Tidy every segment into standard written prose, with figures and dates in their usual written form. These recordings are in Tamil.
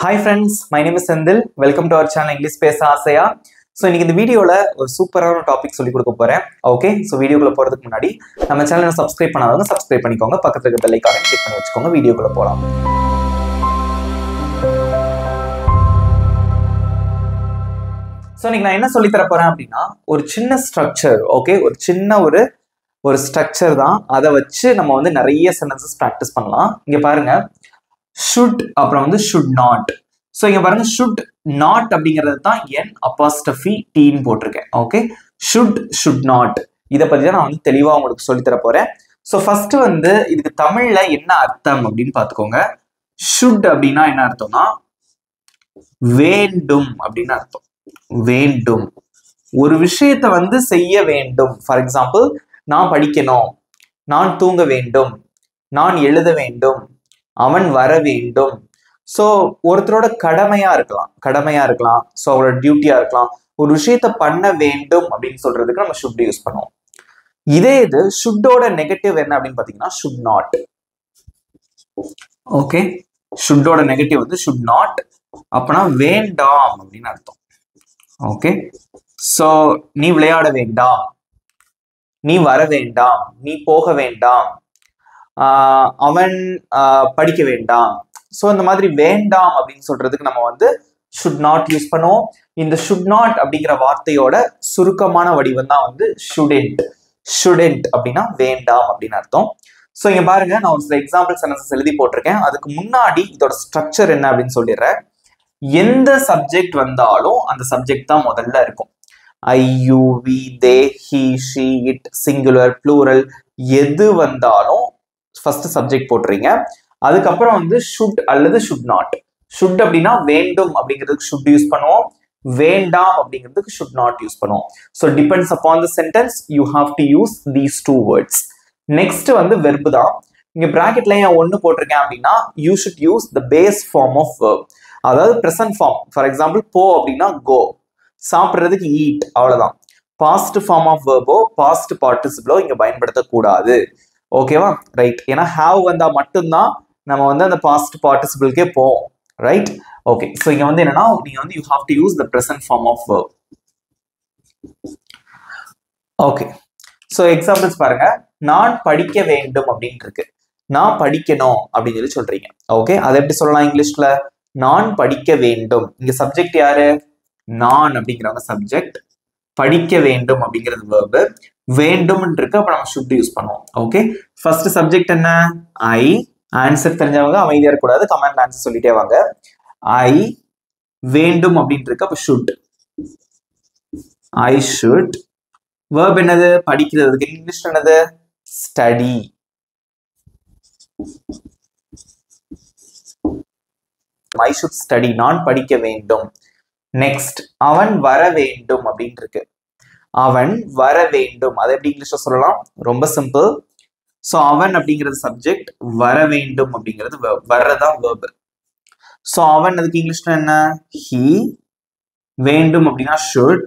Hi friends, my name is Sendil. Welcome to our channel English Pesa Asaya. So இன்னைக்கு இந்த வீடியோல ஒரு சூப்பரான டாபிக் சொல்லி கொடுக்க போறேன். ஓகே, சோ வீடியோக்குள்ள போறதுக்கு முன்னாடி நம்ம சேனலை சப்ஸ்கிரைப் பண்ணாதவங்க சப்ஸ்கிரைப் பண்ணிக்கோங்க. பக்கத்துல இருக்க பெல் ஐகானை கிளிக் பண்ணி வச்சுக்கோங்க. வீடியோக்குள்ள போலாம். சோ இன்னைக்கு நான் என்ன சொல்லி தர போறேன் அப்படின்னா ஒரு சின்ன ஸ்ட்ரக்சர், ஓகே, ஒரு சின்ன ஒரு ஸ்ட்ரக்சர் தான். அதை வச்சு நம்ம வந்து நிறைய சென்டென்சஸ் பிராக்டிஸ் பண்ணலாம். இங்க பாருங்க, should அப்புறம் வந்து should not. ஸோ இங்க பாருங்க, should not அப்படிங்கிறது தான் என் அப்போஸ்ட்ரோஃபி டீன்னு போட்டிருக்கேன். ஓகே, should not இதை பத்தி தான் நான் வந்து தெளிவா உங்களுக்கு சொல்லி தர போறேன். ஸோ ஃபர்ஸ்ட் வந்து இதுக்கு தமிழ்ல என்ன அர்த்தம் அப்படின்னு பாத்துக்கோங்க. should அப்படின்னா என்ன அர்த்தம்னா வேண்டும் அப்படின்னு அர்த்தம். வேண்டும், ஒரு விஷயத்தை வந்து செய்ய வேண்டும். ஃபார் எக்ஸாம்பிள், நான் படிக்கணும், நான் தூங்க வேண்டும், நான் எழுத வேண்டும், அவன் வர வேண்டும். ஸோ ஒருத்தரோட கடமையா இருக்கலாம், ஸோ அவரோட டியூட்டியா இருக்கலாம். ஒரு விஷயத்த பண்ண வேண்டும் அப்படின்னு சொல்றதுக்கு நம்ம ஷுட் யூஸ் பண்ணுவோம். இதே இது ஷுட்டோட நெகட்டிவ் என்ன அப்படின்னு பாத்தீங்கன்னா ஷுட் நாட். ஓகே, ஷுட்டோட நெகட்டிவ் வந்து ஷுட் நாட், அப்பனா வேண்டாம் அப்படின்னு அர்த்தம். ஓகே, ஸோ நீ விளையாட வேண்டாம், நீ வர வேண்டாம், நீ போக வேண்டாம், அவன் படிக்க வேண்டாம். ஸோ இந்த மாதிரி வேண்டாம் அப்படின்னு சொல்றதுக்கு நம்ம வந்து ஷுட் நாட் யூஸ் பண்ணுவோம். இந்த ஷுட் நாட் அப்படிங்கிற வார்த்தையோட சுருக்கமான வடிவம் தான் வந்து ஷுடென்ட் அப்படின்னா வேண்டாம் அப்படின்னு அர்த்தம். ஸோ இங்க பாருங்க, நான் ஒரு சில எக்ஸாம்பிள் சென்டென்சஸ் எழுதி போட்டிருக்கேன். அதுக்கு முன்னாடி இதோட ஸ்ட்ரக்சர் என்ன அப்படின்னு சொல்லிடுறேன். எந்த சப்ஜெக்ட் வந்தாலும் அந்த சப்ஜெக்ட் தான் முதல்ல இருக்கும். I, you, we, they, he, she, it, singular, plural, எது வந்தாலும் ஃபர்ஸ்ட் சப்ஜெக்ட் போட்டுறீங்க. அதுக்கப்புறம் வந்து ஷுட் அல்லது ஷுட் நாட். ஷுட் அப்படின்னா வேண்டும் அப்படிங்கிறதுக்கு ஷுட் யூஸ் பண்ணுவோம், வேண்டாம் அப்படிங்கிறதுக்கு ஷுட் நாட் யூஸ் பண்ணுவோம். So depends upon the sentence, you have to use these two words. Next வந்து வெர்ப் தான். இங்க பிராக்கெட்ல ஏன் ஒன்னு போட்டிருக்கேன் அப்படின்னா you should use the base form of verb, அதாவது பிரசன்ட் ஃபார்ம். ஃபார் எக்ஸாம்பிள், போ அப்படின்னா கோ, சாப்பிட்றதுக்கு ஈட், அவ்வளவுதான். பாஸ்ட் ஃபார்ம் ஆஃப் வெர்போ பாஸ்ட் பார்ட்டிசிபிளோ இங்க பயன்படுத்தக்கூடாது. ஓகேவா, ரைட். ஏன்னா ஹாவ் வந்தா மட்டும்தான் நம்ம வந்து அந்த பாஸ்ட் பார்ட்டிசிபிள்கே போவோம், ரைட். ஓகே, ஸோ இங்க வந்து என்னன்னா நீங்க வந்து you have to use the present form of verb. Okay, so examples பாருங்க. நான் படிக்க வேண்டும் அப்படின்னு இருக்கு, நான் படிக்கணும் அப்படின்னு சொல்லி சொல்றீங்க. ஓகே, அதை எப்படி சொல்லலாம் இங்கிலீஷ்ல? நான் படிக்க வேண்டும். இங்க சப்ஜெக்ட் யாரு? நான் அப்படிங்கிறவங்க சப்ஜெக்ட், படிக்க வேண்டும் அப்படிங்கிறது வெர்பு, வேண்டும் இருக்கு, அப்ப நம்ம ஷுட் யூஸ் பண்ணுவோம். ஓகே, ஃபர்ஸ்ட் சப்ஜெக்ட் என்ன? ஐ. ஆன்சர் தெரிஞ்சவங்க அமைதியா இருக்கக்கூடாது, கமெண்ட்ல ஆன்சர் சொல்லிட்டே வாங்க. ஐ வேண்டும் அப்படின்னு இருக்கு, அப்ப ஷுட், ஐ ஷுட். வெர்ப் என்னது? படிக்கிறதுக்கு இங்கிலீஷ் என்னது? ஸ்டடி. ஐ ஷுட் ஸ்டடி, நான் படிக்க வேண்டும். நெக்ஸ்ட், அவன் வர வேண்டும் அப்படின்னு இருக்கு, அவன் வர வேண்டும். அதை எப்படி இங்கிலீஷ்ல சொல்லலாம்? ரொம்ப சிம்பிள். ஸோ அவன் அப்படிங்கிறது சப்ஜெக்ட், வர வேண்டும் அப்படிங்கிறது verb, வர்றதான் verb. ஸோ அவன் அதுக்கு இங்கிலீஷ்ல என்ன? he. வேண்டும் அப்படின்னா should.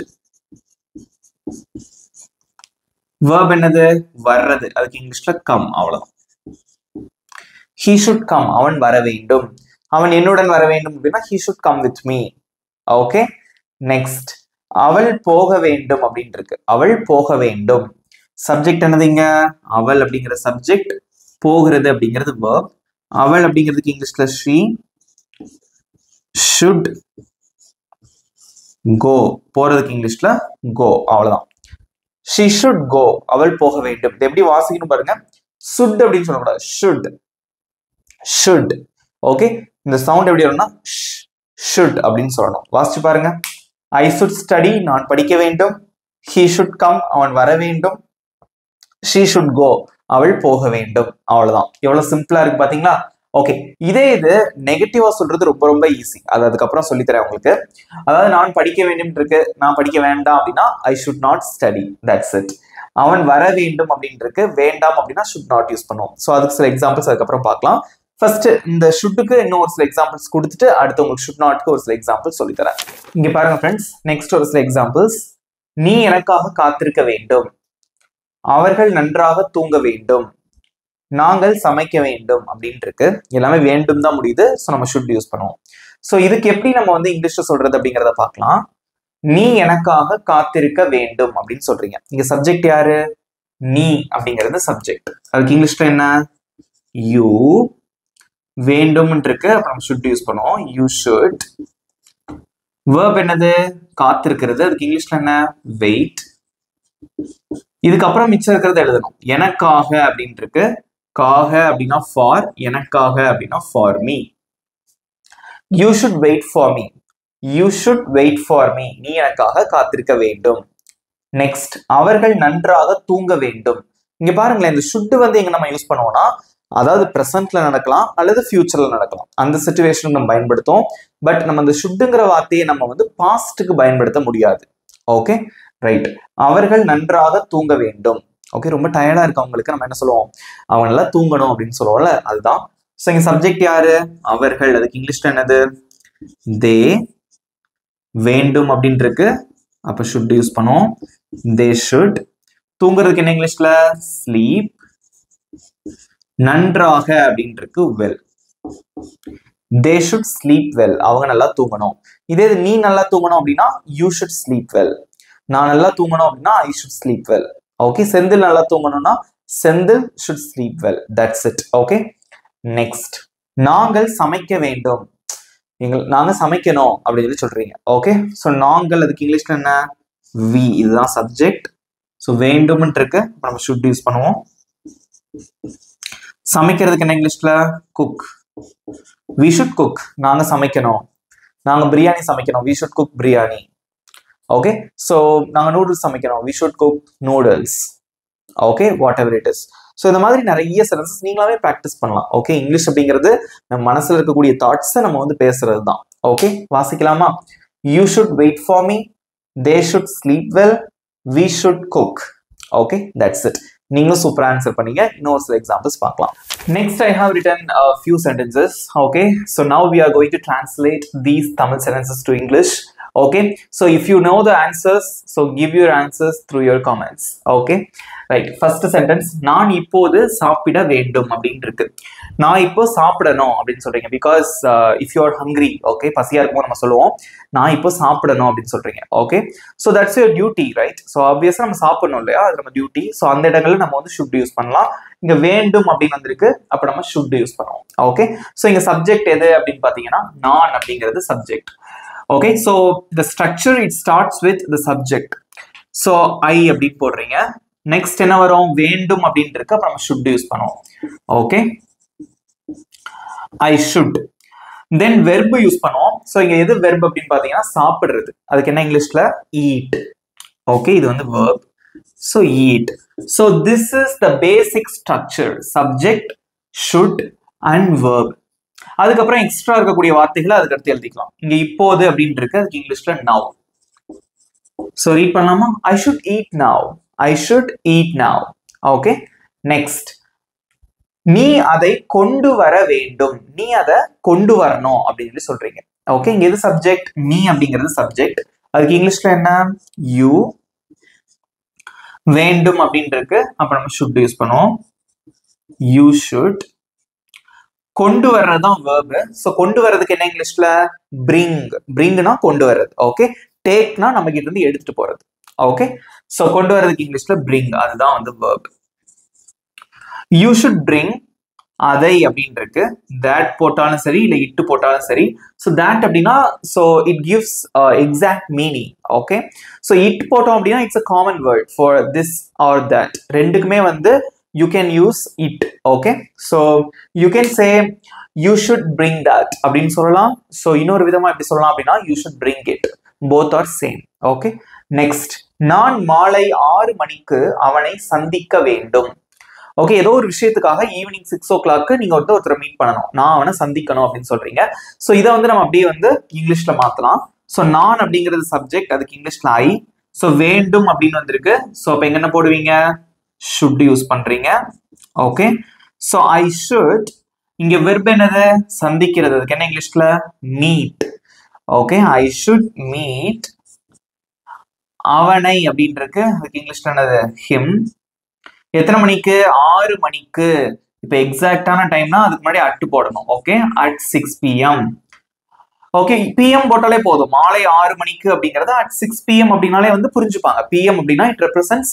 verb என்னது? வர்றது, அதுக்கு இங்கிலீஷ்ல come, அவ்வளவுதான். he should come, அவன் வர வேண்டும். அவன் என்னுடன் வர வேண்டும் அப்படின்னா he should come with me. Okay, next, அவள் போக வேண்டும் அப்படின்னு இருக்கு, அவள் போக வேண்டும். சப்ஜெக்ட் என்னதுங்க? அவள் அப்படிங்கிற சப்ஜெக்ட், போகிறது அப்படிங்கிறது verb. அவள் அப்படிங்கிறதுக்கு இங்கிலீஷ்ல she. should go, போறதுக்கு இங்கிலீஷ்ல go, அவ்வளவுதான். she should go, அவள் போக வேண்டும். இது எப்படி வாசிக்கணும் பாருங்க. should அப்படின்னு சொல்லக்கூடாது, should. ஓகே, இந்த சவுண்ட் எப்படி வரும்னா should அப்படின்னு சொல்லணும். வாசிச்சு பாருங்க. I should study, நான் படிக்க வேண்டும். He should come, அவன் வர வேண்டும். She should go, அவள் போக வேண்டும். அவ்வளவுதான். எவ்வளவு சிம்பிளா இருக்கு பாத்தீங்களா? ஓகே, இதே இது நெகட்டிவா சொல்றது ரொம்ப ரொம்ப ஈஸி. அது அதுக்கப்புறம் சொல்லித்தரேன் உங்களுக்கு. அதாவது நான் படிக்க வேண்டும் இருக்கு, நான் படிக்க வேண்டாம் அப்படின்னா I should not study, that's it. அவன் வர வேண்டும் அப்படின்னு இருக்கு, வேண்டாம் அப்படின்னா should not யூஸ் பண்ணுவோம். ஸோ அதுக்கு சில எக்ஸாம்பிள்ஸ் அதுக்கப்புறம் பார்க்கலாம். ஃபர்ஸ்ட் இந்த ஷுட்டுக்கு இன்னும் ஒரு சில எக்ஸாம்பிள்ஸ் கொடுத்துட்டு அடுத்து உங்களுக்கு ஷுட் நாட்க்கு ஒரு சில எக்ஸாம்பிள்ஸ் சொல்லித்தரேன். இங்க பாருங்க ஃப்ரெண்ட்ஸ், நெக்ஸ்ட் ஒரு சில எக்ஸாம்பிள்ஸ். நீ எனக்காக காத்திருக்க வேண்டும், அவர்கள் நன்றாக தூங்க வேண்டும், நாங்கள் சமைக்க வேண்டும் அப்படின்னு இருக்கு. எல்லாமே வேண்டும் தான் முடியுது, ஸோ நம்ம ஷுட் யூஸ் பண்ணுவோம். சோ இதுக்கு எப்படி நம்ம வந்து இங்கிலீஷ்ல சொல்றது அப்படிங்கறத பார்க்கலாம். நீ எனக்காக காத்திருக்க வேண்டும் அப்படின்னு சொல்றீங்க. இங்க சப்ஜெக்ட் யாரு? நீ அப்படிங்கிறது சப்ஜெக்ட். அதுக்கு இங்கிலீஷ்ல என்ன? யூ. வேண்டும் இருக்கு, அப்புறம் should யூஸ் பண்ணுவோம். You should. verb என்னது? காத்திருக்கிறது. அதுக்கு இங்கிலீஷ்ல என்ன? வெயிட். இதுக்கப்புறம் மிச்சம் இருக்கிறத எழுதணும். எனக்காக அப்படின்னு இருக்கு. காக அப்படின்னா ஃபார், எனக்காக அப்படின்னா for me. You should wait for me. You should wait for me. நீ எனக்காக காத்திருக்க வேண்டும். நெக்ஸ்ட், அவர்கள் நன்றாக தூங்க வேண்டும். இங்க பாருங்களேன், இந்த ஷுட் வந்து எங்க நம்ம யூஸ் பண்ணுவோம்னா, அதாவது பிரசன்ட்ல நடக்கலாம் அல்லது ஃபியூச்சர்ல நடக்கலாம். அந்த சிச்சுவேஷன் நம்ம பயன்படுத்தும். பட் நம்ம அந்த ஷுட்டுங்கிற வார்த்தையை நம்ம வந்து பாஸ்ட்டுக்கு பயன்படுத்த முடியாது. Okay, right. அவர்கள் நன்றாக தூங்க வேண்டும். ஓகே, ரொம்ப டயர்டா இருக்கு அவங்களுக்கு, நம்ம என்ன சொல்லுவோம்? அவங்க நல்லா தூங்கணும் அப்படின்னு சொல்லுவோம்ல, அதுதான். ஸோ இங்க சப்ஜெக்ட் யாரு? அவர்கள். அதுக்கு இங்கிலீஷ்ல என்னது? தே. வேண்டும் அப்படின்னு இருக்கு, அப்ப ஷுட் யூஸ் பண்ணுவோம். They should. தூங்குறதுக்கு என்ன இங்கிலீஷ்ல? ஸ்லீப். நன்றாக அப்படின்னு இருக்கு, well. They should sleep well. அவங்க நல்லா தூங்கணும். இதே நீ நல்லா தூங்கணும் அப்படின்னா யூ ஷுட் ஸ்லீப் வெல். நான் நல்லா தூங்கணும் அப்படின்னா I should sleep well. Okay, Senthil நல்லா தூங்கணும்னா Senthil should sleep well. That's it. Okay, next, நாங்கள் சமைக்க வேண்டும். நாங்க சமைக்கணும் அப்படின்னு சொல்லி சொல்றீங்க. ஓகே, ஸோ நாங்கள், அதுக்கு இங்கிலீஷ்ல என்ன? வி. இதுதான் சப்ஜெக்ட். ஸோ வேண்டும் இருக்கு, நம்ம ஷுட் யூஸ் பண்ணுவோம். சமைக்கிறதுக்கு என்ன இங்கிலீஷ்ல? குக். We should cook. நாங்க சமைக்கணும். நாங்க பிரியாணி சமைக்கணும். We should cook biryani. Okay, so நாங்க நூடுல்ஸ் சமைக்கணும். We should cook noodles. Okay, whatever it is. So இந்த மாதிரி நிறைய சென்டென்சஸ் நீங்களாவே ப்ராக்டிஸ் பண்ணலாம். ஓகே, இங்கிலீஷ் அப்படிங்கிறது நம்ம மனசுல இருக்கக்கூடிய தாட்ஸை நம்ம வந்து பேசுறது தான். ஓகே, வாசிக்கலாமா? You should wait for me. They should sleep well. We should cook. Okay, that's it. நீங்களும் சூப்பரா ஆன்சர் பண்ணீங்க. இன்னொரு சில எக்ஸாம்பிள்ஸ் பார்க்கலாம். Next, I have written a few sentences. Okay, so now we are going to translate these Tamil sentences to English. Okay, so if you know the answers, so give your answers through your comments. Okay, right. First sentence, நான் இப்போது சாப்பிட வேண்டும் அப்படின்னு இருக்கு. நான் இப்போ சாப்பிடணும் அப்படின்னு சொல்றீங்க. Because if you are hungry, okay, பசியா இருக்கும்போது நம்ம சொல்லுவோம் நான் இப்போ சாப்பிடணும் அப்படின்னு சொல்றீங்க. Okay, so that's your duty, right? So ஆப்வியஸா நம்ம சாப்பிடணும் இல்லையா, அது நம்ம டியூட்டி. ஸோ அந்த இடங்கள்ல நம்ம வந்து ஷுட் யூஸ் பண்ணலாம். இங்க வேண்டும் அப்படின்னு வந்திருக்கு, அப்ப நம்ம ஷுட் யூஸ் பண்ணுவோம். ஓகே, ஸோ இங்க சப்ஜெக்ட் எது அப்படின்னு பாத்தீங்கன்னா நான் அப்படிங்கிறது subject. Okay, so the structure it starts with the subject. So I அப்படின்னு போடுறீங்க. நெக்ஸ்ட் என்ன வரும்? வேண்டும் அப்படின்னு இருக்கு, அப்ப நம்ம ஷுட் யூஸ் பண்ணுவோம். Okay, I should. Then verb use பண்ணுவோம். ஸோ இங்க எது வெர்ப் அப்படின்னு பாத்தீங்கன்னா சாப்பிடுறது. அதுக்கு என்ன இங்கிலீஷ்ல? ஈட். ஓகே, இது வந்து verb. So eat. So this is the basic structure. Subject, should and verb. அதுக்கப்புறம் எக்ஸ்ட்ரா இருக்கக்கூடிய வார்த்தைகளை அதுக்கு அடுத்து எழுதிக்கலாம். இங்க இப்போது அப்படின்னு இருக்கு, அதுக்கு இங்கிலீஷ்ல now. So read பண்ணலாமா? I should eat now. I should eat now. Okay. Next. நீ அதை கொண்டு வர வேண்டும். நீ அதை கொண்டு வரணும் அப்படின்னு சொல்றீங்க. ஓகே, இங்க எது சப்ஜெக்ட்? நீ அப்படிங்கிறது சப்ஜெக்ட். அதுக்கு இங்கிலீஷ்ல என்ன? யூ. வேண்டும் அப்படின்னு இருக்கு, அப்ப நம்ம ஷுட் யூஸ் பண்ணுவோம். You should. கொண்டு வர்றதுதான் verb. சோ கொண்டு வர்றதுக்கு என்ன இங்கிலீஷ்ல? bring. bringனா கொண்டு வர்றது. ஓகே, டேக்னா நம்ம கிட்ட இருந்து எடுத்துட்டு போறது. ஓகே, சோ கொண்டு வர்றதுக்கு இங்கிலீஷ்ல bring, அதுதான் வந்து verb. You should bring. அதை அப்படின்னு இருக்கு, that போட்டாலும் சரி இல்ல இட்டு போட்டாலும் சரி. ஸோ that அப்படின்னா so it gives exact meaning. Okay, so it போட்டோம் அப்படின்னா it's a common word for this or that. ரெண்டுக்குமே வந்து you can use it. Okay, so you can say you should bring that அப்படின்னு சொல்லலாம். ஸோ இன்னொரு விதமா எப்படி சொல்லலாம் அப்படின்னா you should bring it. Both are same. Okay, next, நான் மாலை 6 மணிக்கு அவனை சந்திக்க வேண்டும். ஓகே, ஏதோ ஒரு விஷயத்துக்காக ஈவினிங் 6 o'clock நீங்க வந்து ஒருத்தரை மீட் பண்ணணும், நான் அவனை சந்திக்கணும் அப்படின்னு சொல்றீங்க. ஸோ இதை வந்து நம்ம அப்படியே வந்து இங்கிலீஷ்ல மாத்தலாம். ஸோ நான் அப்படிங்கிறது சப்ஜெக்ட், அதுக்கு இங்கிலீஷ்ல ஐ. ஸோ வேண்டும் அப்படின்னு வந்திருக்கு, ஸோ அப்ப எங்க என்ன போடுவீங்க? ஷுட் யூஸ் பண்றீங்க. Okay, so I should. இங்க வெர்ப் என்னது? சந்திக்கிறது, அதுக்கு என்ன இங்கிலீஷ்ல? Meet. Okay, I should meet அவனை அப்படின்னு இருக்கு, அதுக்கு இங்கிலீஷ்ல என்னது? ஹிம். எத்தனை மணிக்கு? 6 மணிக்கு. இப்ப எக்ஸாக்டான டைம்னா அதுக்கு முன்னாடி அட்டு போடணும். Okay, at 6 PM. Okay, PM போட்டாலே போதும், மாலை 6 மணிக்கு அப்படிங்கறத at 6 PM அப்படினாலே வந்து புரிஞ்சுப்பாங்க. பிஎம் அப்படின்னா it represents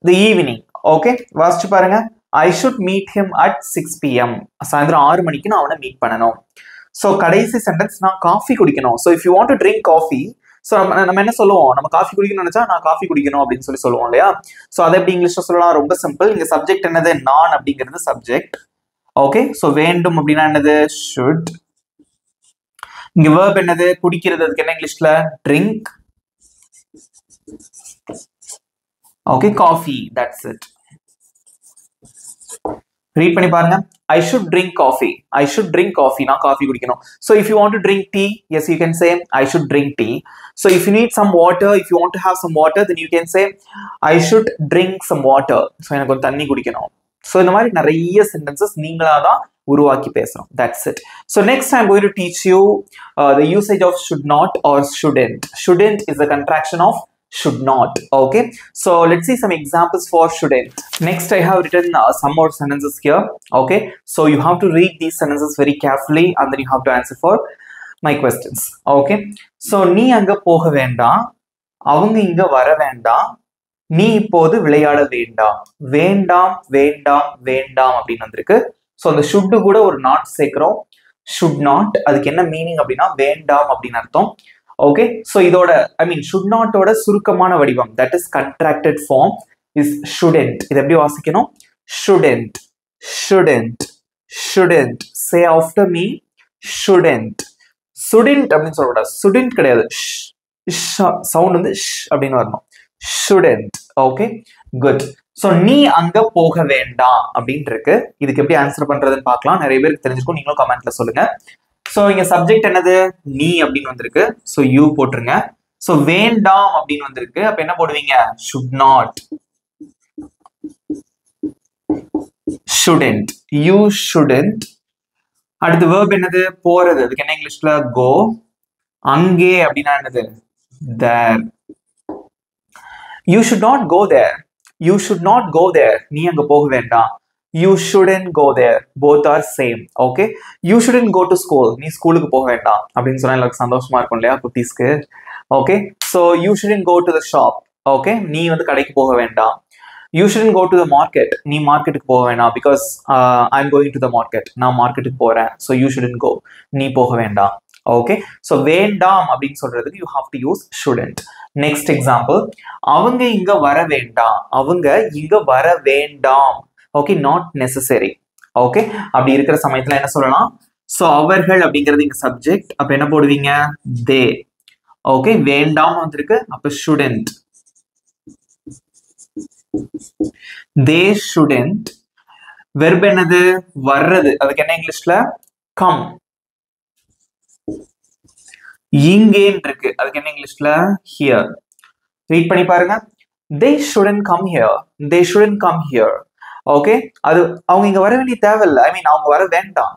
the evening. Okay, வாசிச்சு பாருங்க. I should meet him at 6 PM. சாயந்தரம் 6 மணிக்கு நான் அவனை மீட் பண்ணணும். ஸோ கடைசி சென்டென்ஸ், நான் காஃபி குடிக்கணும். So if you want to drink coffee, so நம்ம என்ன சொல்லுவோம், நம்ம காஃபி குடிக்கணும்னு நினைச்சா நான் காஃபி குடிக்கணும் அப்படின்னு சொல்லுவோம் இல்லையா? ஸோ அதை எப்படி இங்கிலீஷ்ல சொல்லலாம்? ரொம்ப சிம்பிள். இங்க சப்ஜெக்ட் என்னது? நான் அப்படிங்கிறது சப்ஜெக்ட். ஓகே, ஸோ வேண்டும் அப்படின்னா என்னது? should. இங்க verb என்னது? குடிக்கிறது. அதுக்கு என்ன இங்கிலீஷ்ல? drink. Okay, coffee. That's it. Read பண்ணி பாருங்க. I should drink coffee. I should drink coffee. நான் காஃபி குடிக்கணும். So if you want to drink tea, yes, you can say I should drink tea. So if you need some water, if you want to have some water, then you can say I should drink some water. So எனக்கு ஒரு தண்ணி குடிக்கணும். So இந்த மாதிரி நிறைய sentences நீங்களா தான் உருவாக்கி பேசணும். That's it. So next I'm going to teach you the usage of should not or shouldn't. Shouldn't is a contraction of should not. Okay, so let's see some examples for shouldn't. Next I have written some more sentences here. Okay, so you have to read these sentences very carefully and then you have to answer for my questions. Okay, so நீ அங்க போக வேண்டாம், அவங்க இங்க வர வேண்டாம், நீ இப்போது விளையாட வேண்டாம். வேண்டாம் வேண்டாம் வேண்டாம் அப்படின்னு வந்திருக்கு. ஸோ அந்த should கூட ஒரு not சேர்க்கிறோம். should not, அதுக்கு என்ன மீனிங் அப்படின்னா வேண்டாம் அப்படின்னு அர்த்தம். ஓகே, ஸோ இதோட should not ஓட சுருக்கமான வடிவம், that is contracted form, is shouldn't. இது எப்படி வாசிக்கணும்? shouldn't, shouldn't, shouldn't. Say after me, shouldn't. shouldn't அப்படின்னு சொல்லக்கூடாது, shouldn't கிடையாது, சவுண்ட் வந்து அப்படின்னு வரணும். shouldn't. Okay, good. ஸோ நீ அங்க போக வேண்டாம் அப்படின்னு இருக்கு. இதுக்கு எப்படி ஆன்சர் பண்றதுன்னு பார்க்கலாம். நிறைய பேருக்கு தெரிஞ்சிருக்கும், நீங்களும் கமெண்ட்ல சொல்லுங்க. ஸோ இங்க சப்ஜெக்ட் என்னது? நீ அப்படின்னு வந்திருக்கு. ஸோ யூ போட்டுருங்க. ஸோ வேண்டாம் அப்படின்னு வந்திருக்கு. அப்ப என்ன போடுவீங்க? should not, shouldn't, you shouldn't. அடுத்து verb என்னது? போறது. அதுக்கு என்ன இங்கிலீஷ்ல? go. அங்கே அப்படின்னா என்னது? there. You should not go there. You should not go there. நீ அங்க போக வேண்டாம். You shouldn't go there. Both are same. Okay, you shouldn't go to school. நீ ஸ்கூலுக்கு போக வேண்டாம் அப்படின்னு சொன்னா எனக்கு சந்தோஷமா இருக்கும் இல்லையா குட்டீஸ்க்கு? Okay, so you shouldn't go to the shop. Okay, நீ வந்து கடைக்கு போக வேண்டாம். You shouldn't go to the market. நீ மார்க்கெட்டுக்கு போக வேண்டாம், because I'm going to the market. நான் மார்க்கெட்டுக்கு போறேன். So you shouldn't go. நீ போக வேண்டாம். ஓகே, ஸோ வேண்டாம் அப்படின்னு சொல்றதுக்கு you have to use shouldn't. Next example, அவங்க இங்க வர வேண்டாம். அவங்க இங்க வர வேண்டாம். Okay, not necessary. ஓகே, அப்படி இருக்கிற சமயத்துல என்ன சொல்லலாம்? ஸோ அவர்கள் அப்படிங்கிறது இங்க சப்ஜெக்ட். அப்ப என்ன போடுவீங்க? தே. ஓகே, வேண்டாம் வந்திருக்கு. அப்ப shouldn't. they shouldn't. வெர்ப் என்னது? வர்றது. அதுக்கு என்ன இங்கிலீஷ்ல? come. இங்கேன்னு இருக்கு. அதுக்கு என்ன இங்கிலீஷ்ல? here. ரீட் பண்ணி பாருங்க. they shouldn't come here. they shouldn't come here. Okay, அது அவங்க இங்க வர வேண்டிய தேவையில்லை. அவங்க வர வேண்டாம்.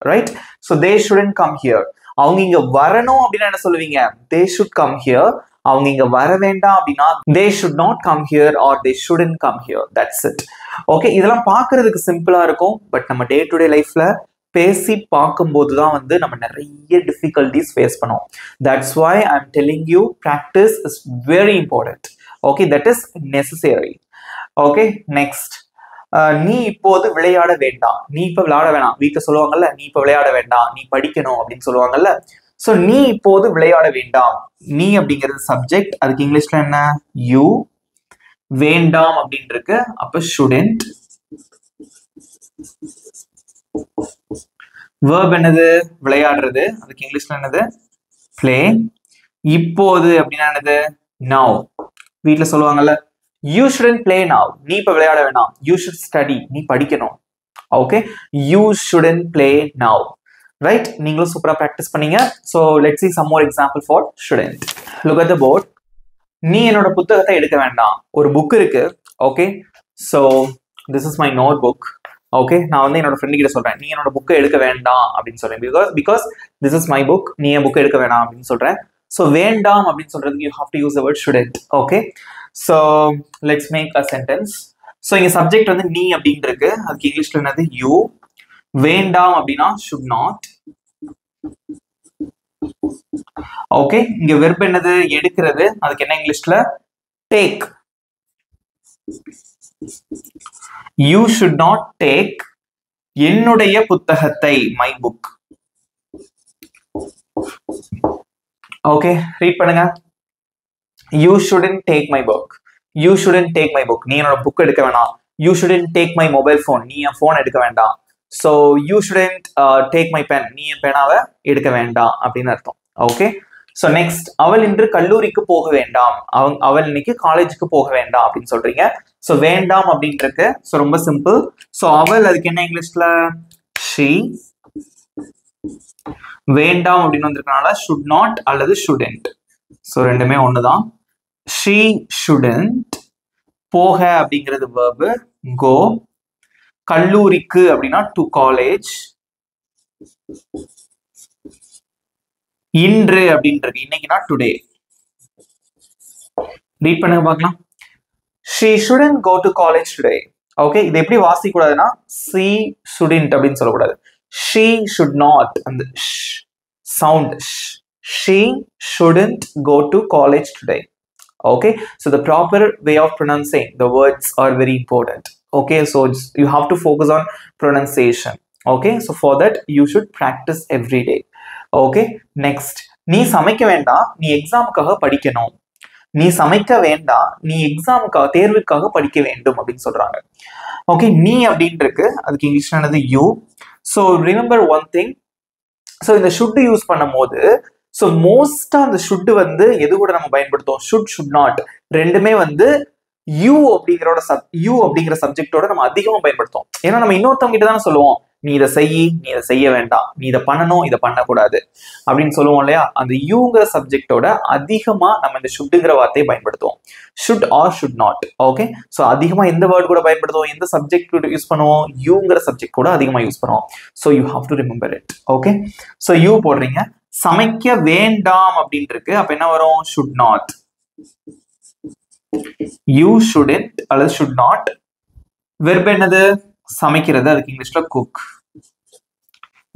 Right? So they shouldn't come here. அவங்க இங்க வரணும் அப்படின்னா என்ன சொல்லுவீங்க? they should come here. அவங்க இங்க வர வேண்டாம் அப்படின்னா they should not come here or they shouldn't come here. That's it. Okay, இதெல்லாம் பார்க்கிறதுக்கு சிம்பிளா இருக்கும். பட் நம்ம டே டு டே லைஃப்ல பேசி பார்க்கும்போது தான் வந்து நம்ம நிறைய டிஃபிகல்டிஸ் ஃபேஸ் பண்ணுவோம். That's why I am telling you, practice is very important. Okay, that is necessary. Okay, next, நீ இப்போது விளையாட வேண்டாம். நீ இப்ப விளையாட வேணாம். வீட்டில் சொல்லுவாங்கல்ல, நீ இப்ப விளையாட வேண்டாம், நீ படிக்கணும் அப்படின்னு சொல்லுவாங்கல்ல. ஸோ நீ இப்போது விளையாட வேண்டாம். நீ அப்படிங்கிறது சப்ஜெக்ட். அதுக்கு இங்கிலீஷ்ல என்ன? யூ. வேண்டாம் அப்படின்னு இருக்கு. அப்ப shouldn't. verb என்னது? விளையாடுறது. அதுக்கு இங்கிலீஷ்ல என்னது? play. இப்போது அப்படின்னா என்னது? now. வீட்டுல சொல்லுவாங்கல்ல, you shouldn't play now. நீ இப்ப விளையாட வேணாம். you should study. நீ படிக்கணும். Okay, you shouldn't play now. Right? நீங்களும் சூப்பரா பிராக்டிஸ் பண்ணீங்க. So let's see some more example for shouldn't. Look at the board. நீ என்னோட புத்தகத்தை எடுக்க வேண்டாம். ஒரு புக் இருக்கு. Okay, so this is my notebook. Okay, நான் வந்து என்னோட ஃப்ரெண்டு கிட்ட சொல்றேன், நீ என்னோட புக்கை எடுக்க வேண்டாம் அப்படின்னு சொல்றேன். Because this is my book. நீ என் புக்கை எடுக்க வேண்டாம் அப்படின்னு சொல்றேன். ஸோ வேண்டாம் அப்படின்னு சொல்றதுக்கு you have to use the word shouldn't. Okay, so let's make a sentence. So இங்க சப்ஜெக்ட் வந்து நீ அப்படின்னு இருக்கு. அதுக்கு இங்கிலீஷ்ல என்னது? யூ. வேண்டாம் அப்படின்னா should not. ஓகே, இங்க வெர்ப் என்னது? எடுக்கிறது. அதுக்கு என்ன இங்கிலீஷ்ல? Take. You should not take என்னுடைய புத்தகத்தை, மை புக். ஓகே, ரீட் பண்ணுங்க. You shouldn't take my book. You shouldn't take my book. நீ என்னோட புக் எடுக்க வேணாம். You shouldn't take my mobile phone. நீ என் போன் எடுக்க வேண்டாம். So you shouldn't take my pen. நீ என் பேனாவை எடுக்க வேண்டாம் அப்படின்னு அர்த்தம். ஓகே, ஸோ நெக்ஸ்ட், அவள் இன்று கல்லூரிக்கு போக வேண்டாம். அவள் இன்னைக்கு காலேஜுக்கு போக வேண்டாம் அப்படின்னு சொல்றீங்க. ஸோ வேண்டாம் அப்படின்ட்டு இருக்கு. ஸோ ரொம்ப சிம்பிள். ஸோ அவள், அதுக்கு என்ன இங்கிலீஷ்ல? ஷீ. வேண்டாம் அப்படின்னு வந்திருக்கனால ஷுட் நாட் அல்லது ஷுடன்ட். ஸோ ரெண்டுமே ஒண்ணுதான். She shouldn't. போக அப்படிங்கிறது verb, go. கல்லூரிக்கு அப்படின்னா டு காலேஜ். இன்று அப்படின்றது இன்னைக்குனா டுடே. ரீட் பண்ணுங்க பார்க்கலாம். she shouldn't go to college today. Okay, இது எப்படி வாசிக்க கூடாதுன்னா she shouldn't அப்படின்னு சொல்லக்கூடாது. she should not, அந்த sound. she shouldn't go to college today. Okay, so the proper way of pronouncing the words are very important. Okay, so you have to focus on pronunciation. Okay, so for that you should practice every day. Okay, next, நீ சமைக்க வேண்டாம், நீ எக்ஸாமுக்காக படிக்கணும். நீ சமைக்க வேண்டாம், நீ எக்ஸாமுக்காக, தேர்வுக்காக படிக்க வேண்டும் அப்படின்னு சொல்றாங்க. ஓகே, நீ அப்படின்னு இருக்கு. அதுக்கு இங்கிலீஷ்ல என்னது? You. So remember one thing. So இந்த ஷுட் யூஸ் பண்ணும் போது, ஸோ மோஸ்டா அந்த ஷுட் வந்து எது கூட நம்ம பயன்படுத்துவோம்? ஷுட், ஷுட் நாட் ரெண்டுமே வந்து யூ அப்படிங்கிற சப்ஜெக்டோட நம்ம அதிகமா பயன்படுத்துவோம். ஏன்னா நம்ம இன்னொருத்தவங்க கிட்ட தானே சொல்லுவோம், நீ இதை செய், நீ இதை செய்ய வேண்டாம், நீ இதை பண்ணணும், இதை பண்ணக்கூடாது அப்படின்னு சொல்லுவோம் இல்லையா? அந்த யூங்கிற சப்ஜெக்டோட அதிகமா நம்ம இந்த ஷுட்டுங்கிற வார்த்தையை பயன்படுத்துவோம். Should or should not. Okay, so அதிகமா எந்த வேர்ட் கூட பயன்படுத்துவோம்? எந்த சப்ஜெக்ட் கூட யூஸ் பண்ணுவோம்? யூங்கிற சப்ஜெக்ட் கூட அதிகமா யூஸ் பண்ணுவோம். So you have to remember it. Okay, so you போடுறீங்க. சமைக்க வேண்டாம் அப்படின்னு இருக்கு. அப்ப என்ன வரும்? Should not. யூ ஷுடன்ட் அல்லது ஷுட் நாட். வெர்ப் என்னது? சமைக்கிறது. அதுக்கு இங்கிலீஷ்ல குக்.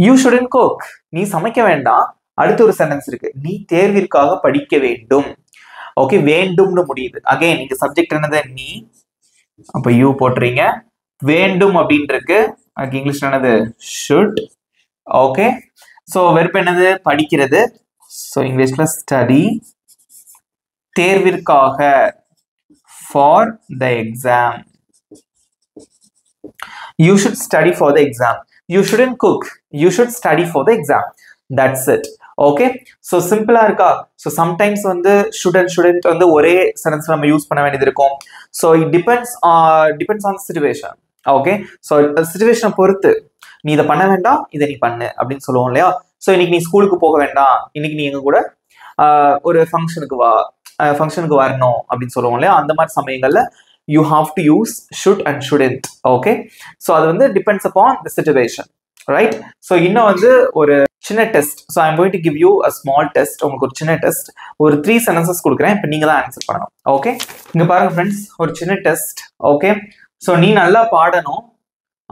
You shouldn't cook. நீ சமைக்க வேண்டாம். அடுத்து ஒரு சென்டென்ஸ் இருக்கு, நீ தேர்விற்காக படிக்க வேண்டும். ஓகே, வேண்டும்னு முடியுது. அகைன் இங்க சப்ஜெக்ட் என்னது? நீ. அப்ப யூ போட்டுறீங்க. வேண்டும் அப்படின்னு இருக்கு. அதுக்கு இங்கிலீஷ்ல என்னது? ஷுட். ஓகே, ஸோ வெர்ப் என்னது? படிக்கிறது. ஸோ இங்கிலீஷ்ல ஸ்டடி. தேர்விற்காக, for the exam. You should study for the exam. You shouldn't cook, you should study for the exam. That's it. Okay, so சிம்பிளா இருக்கா? ஸோ சம்டைம்ஸ் வந்து ஷுட் அண்ட் ஷுடன்ட் வந்து ஒரே சென்டென்ஸ்ல நம்ம யூஸ் பண்ண வேண்டியது இருக்கும். So it depends on situation. Okay, so சிச்சுவேஷனை பொறுத்து நீ இதை பண்ண வேண்டாம், இதை நீ பண்ணு அப்படின்னு சொல்லுவோம் இல்லையா? ஸோ இன்னைக்கு நீ ஸ்கூலுக்கு போக வேண்டாம், இன்னைக்கு நீ எங்க கூட ஒரு ஃபங்க்ஷனுக்கு வரணும் அப்படின்னு சொல்லுவோம் இல்லையா? அந்த மாதிரி சமயங்கள்ல you have to use should and shouldn't. Okay, so அது வந்து டிபெண்ட்ஸ் அப்பான் தி சிச்சுவேஷன், ரைட்? ஸோ இன்னும் வந்து ஒரு சின்ன test. So I'm going to give you a small test. உங்களுக்கு ஒரு சின்ன டெஸ்ட், ஒரு 3 சென்டென்சஸ் கொடுக்குறேன். இப்போ நீங்க தான் ஆன்சர் பண்ணணும். ஓகே, இங்க பாருங்க ஃப்ரெண்ட்ஸ், ஒரு சின்ன டெஸ்ட். ஓகே, ஸோ நீ நல்லா பாடணும்,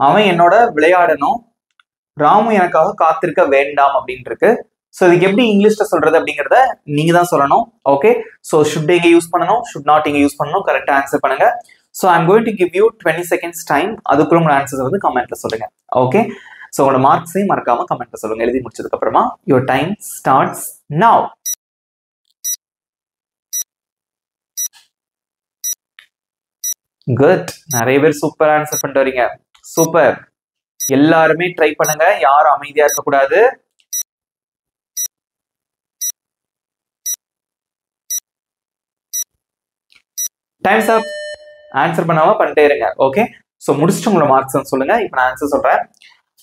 அவன் என்னோட விளையாடணும், ராமு எனக்காக காத்திருக்க வேண்டாம் அப்படின்னு இருக்கு. ஸோ இதுக்கு எப்படி இங்கிலீஷ்ல சொல்றது அப்படிங்கிறத நீங்க தான் சொல்லணும். ஓகே, ஸோ ஷுட் எங்க யூஸ் பண்ணணும், ஷுட் நாட் எங்க யூஸ் பண்ணணும், கரெக்டா ஆன்சர் பண்ணுங்க. So I'm going to give you 20 seconds time. அதுக்குள்ள உங்களோட ஆன்சர்ஸ் வந்து கமெண்ட்ல சொல்லுங்க. ஓகே, ஸோ உங்களோட மார்க்ஸையும் மறக்காம கமெண்ட்ல சொல்லுங்க. எழுதி முடிச்சதுக்கு அப்புறமா your time starts now. Good, நிறைய பேர் சூப்பர் ஆன்சர் பண்ணிட்டு வரீங்க. சூப்பர், எல்லாருமே ட்ரை பண்ணுங்க, யாரும் அமைதியா இருக்க கூடாது. டைம்ஸ் அப். ஆன்சர் பண்ணாம பண்ணிட்டே இருங்க. ஓகே, ஸோ முடிச்சுட்டு உங்களோட மார்க்ஸ் சொல்லுங்க. இப்போ நான் ஆன்சர் சொல்றேன்,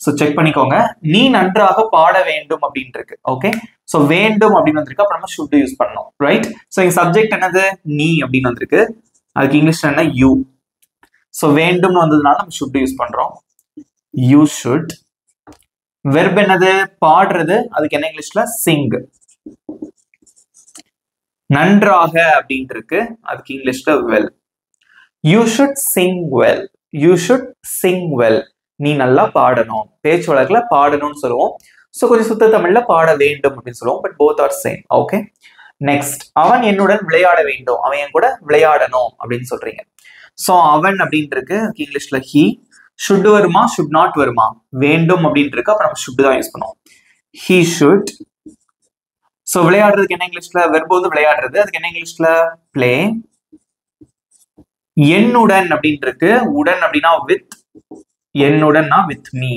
ஸோ செக் பண்ணிக்கோங்க. நீ நன்றாக பாட வேண்டும் அப்படின்னு இருக்கு. ஓகே, ஸோ வேண்டும் அப்படின்னு வந்திருக்கு. அப்ப நம்ம ஷுட் யூஸ் பண்ணணும், ரைட்? ஸோ இங்க சப்ஜெக்ட் என்னது? நீ அப்படின்னு வந்திருக்கு. அதுக்கு இங்கிலீஷ்ல என்ன? யூ. ஸோ வேண்டும்னு வந்ததுனால நம்ம ஷுட் யூஸ் பண்றோம். You should. வெர்ப் என்னது? பாடுறது. அதுக்கு என்ன இங்கிலீஷ்ல? சிங். நன்றாக அப்படின்ட்டு இருக்கு. அதுக்கு இங்கிலீஷ்ல well. You should Singh well. You should Singh well. நீ நல்லா பாடணும். பேச்சு வழக்குல பாடணும்னு சொல்லுவோம். ஸோ கொஞ்சம் சுத்த தமிழ்ல பாட வேண்டும் அப்படின்னு சொல்லுவோம். But both are same. Okay, next, அவன் என்னுடன் விளையாட வேண்டும், அவன் என் கூட விளையாடணும் அப்படின்னு சொல்றீங்க. ஸோ அவன் அப்படின்ட்டு இருக்கு, இங்கிலீஷ்ல ஹி. ஷுட் வருமா, ஷுட் நாட் வருமா? வேண்டும் அப்படின்ட்டு இருக்கு, அப்ப நம்ம ஷுட் தான் யூஸ் பண்ணுவோம். He should. ஸோ விளையாடுறதுக்கு என்ன இங்கிலீஷ்ல? வெர்ப் வந்து விளையாடுறது, அதுக்கு என்ன இங்கிலீஷ்ல? பிளே. என்னுடன் அப்படின்ட்டு இருக்கு, உடன் அப்படின்னா வித், என்னுடன்னா with me.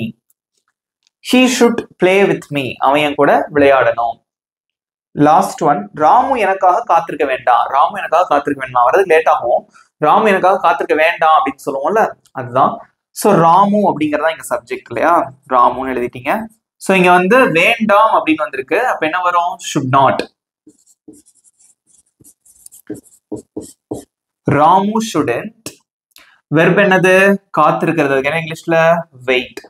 he should play with me, அவன் என் கூட விளையாடணும். லாஸ்ட் ஒன், ராமு எனக்காக காத்திருக்க வேண்டாம். ராமு எனக்காக காத்திருக்க வேண்டாம் வர்றது லேட் ஆகும். ராமு எனக்காக காத்திருக்க வேண்டாம் அப்படின்னு சொல்லுவோம்ல, அதுதான். ஸோ ராமு அப்படிங்கறதா இங்க சப்ஜெக்ட் இல்லையா, ராமுன்னு எழுதிட்டீங்க. ஸோ இங்க வந்து வேண்டாம் அப்படின்னு வந்திருக்கு, அப்ப என்ன வரும்? should not. Ramu shouldn't. Verb என்னது? காத்திருக்கிறது, என்ன இங்கிலீஷ்ல? வெயிட்.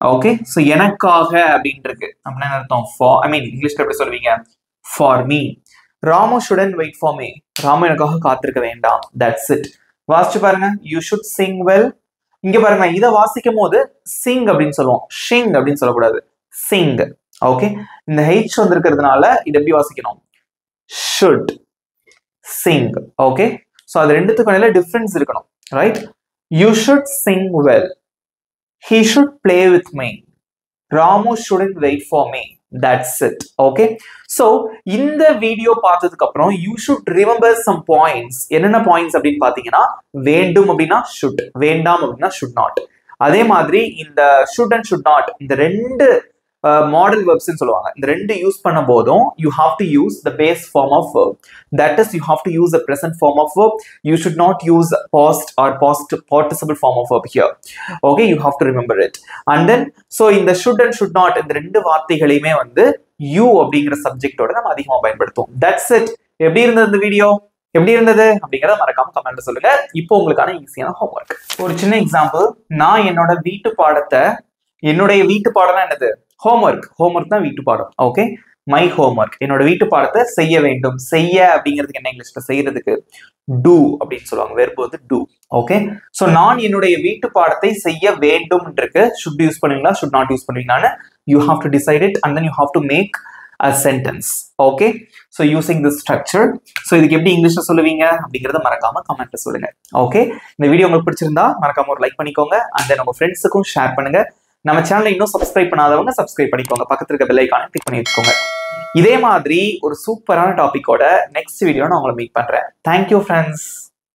ஓகே, ஸோ எனக்காக அப்படின்னு இருக்கு, அப்படின்னா அர்த்தம் ஃபார். ஐ மீன் இங்கிலீஷ்ல எப்படி சொல்லுவீங்க? For me. Ramu shouldn't wait for me, Ramu எனக்காக காத்திருக்க வேண்டாம். That's it. வாசிச்சு பாருங்க. You should Singh well. இங்க பாருங்க, இதை வாசிக்கும் போது சிங் அப்படின்னு சொல்லுவோம், ஷிங் அப்படின்னு சொல்லக்கூடாது, சிங். ஓகே, இந்த ஹெச் வந்திருக்கிறதுனால இது எப்படி வாசிக்கணும்? ஷுட் சிங். ஓகே, ஸோ அது ரெண்டுத்துக்கும் இடையில டிஃபரன்ஸ் இருக்கணும், right? You should Singh well. He should play with me. Ramu shouldn't wait for me. That's it. Okay. So இந்த வீடியோ பார்த்ததுக்கு அப்புறம் you should remember some points. என்னென்ன பாயிண்ட்ஸ் அப்படின்னு பாத்தீங்கன்னா, வேண்டும் அப்படின்னா should, வேண்டாம் அப்படின்னா should not. அதே மாதிரி இந்த should and should not, இந்த ரெண்டு மாடல் வெர்ப்ஸ் சொல்லுவாங்க. இந்த ரெண்டு யூஸ் பண்ண போதும் you have to use the base form of verb. That is, you have to use the present form of verb. You should not use past or past participle form of verb here. Okay, you have to remember it. And then so in the should and should not, இந்த ரெண்டு வார்த்தைகளையுமே வந்து you அப்படிங்கிற சப்ஜெக்டோட நம்ம அதிகமா பயன்படுத்துவோம். That's it. எப்படி இருந்தது இந்த வீடியோ? எப்படி இருந்தது அப்படிங்கறத மறக்காம கமெண்ட்ல சொல்லுங்க. இப்போ உங்களுக்கான ஈஸியான ஹோம்வொர்க். ஒரு சின்ன எக்ஸாம்பிள், நான் என்னுடைய வீட்டு பாடம் என்னது? ஹோம்வொர்க். ஹோம்வொர்க் தான் வீட்டு பாடம். ஓகே, மை ஹோம்வொர்க், என்னோட வீட்டு பாடத்தை செய்ய வேண்டும். செய்ய அப்படிங்கிறதுக்கு என்ன இங்கிலீஷ்ல? செய்யறதுக்கு டூ அப்படின்னு சொல்லுவாங்க, வெர்ப் வந்து டூ. ஓகே, சோ நான் என்னுடைய வீட்டு பாடத்தை செய்ய வேண்டும் இருக்கு, should யூஸ் பண்ணுவீங்களா, should not யூஸ் பண்ணுவீங்களான்னு you have to decide it, and then you have to make a sentence. Okay, so using this structure, so இதுக்கு எப்படி இங்கிலீஷ்ல சொல்லுவீங்க அப்படிங்கறத மறக்காம கமெண்ட்ல சொல்லுங்க. ஓகே, இந்த வீடியோ உங்களுக்கு பிடிச்சிருந்தா மறக்காம ஒரு லைக் பண்ணிக்கோங்க, and then உங்க ஃப்ரெண்ட்ஸுக்கும் ஷேர் பண்ணுங்க. நம்ம சேனலை இன்னும் சப்ஸ்கிரைப் பண்ணாதவங்க சப்ஸ்கிரைப் பண்ணிக்கோங்க, பக்கத்துல இருக்க பெல் ஐகானை கிளிக் பண்ணி வச்சுக்கோங்க. இதே மாதிரி ஒரு சூப்பரான டாபிக்கோட நெக்ஸ்ட் வீடியோ நான் உங்களை மீட் பண்றேன். Thank you friends.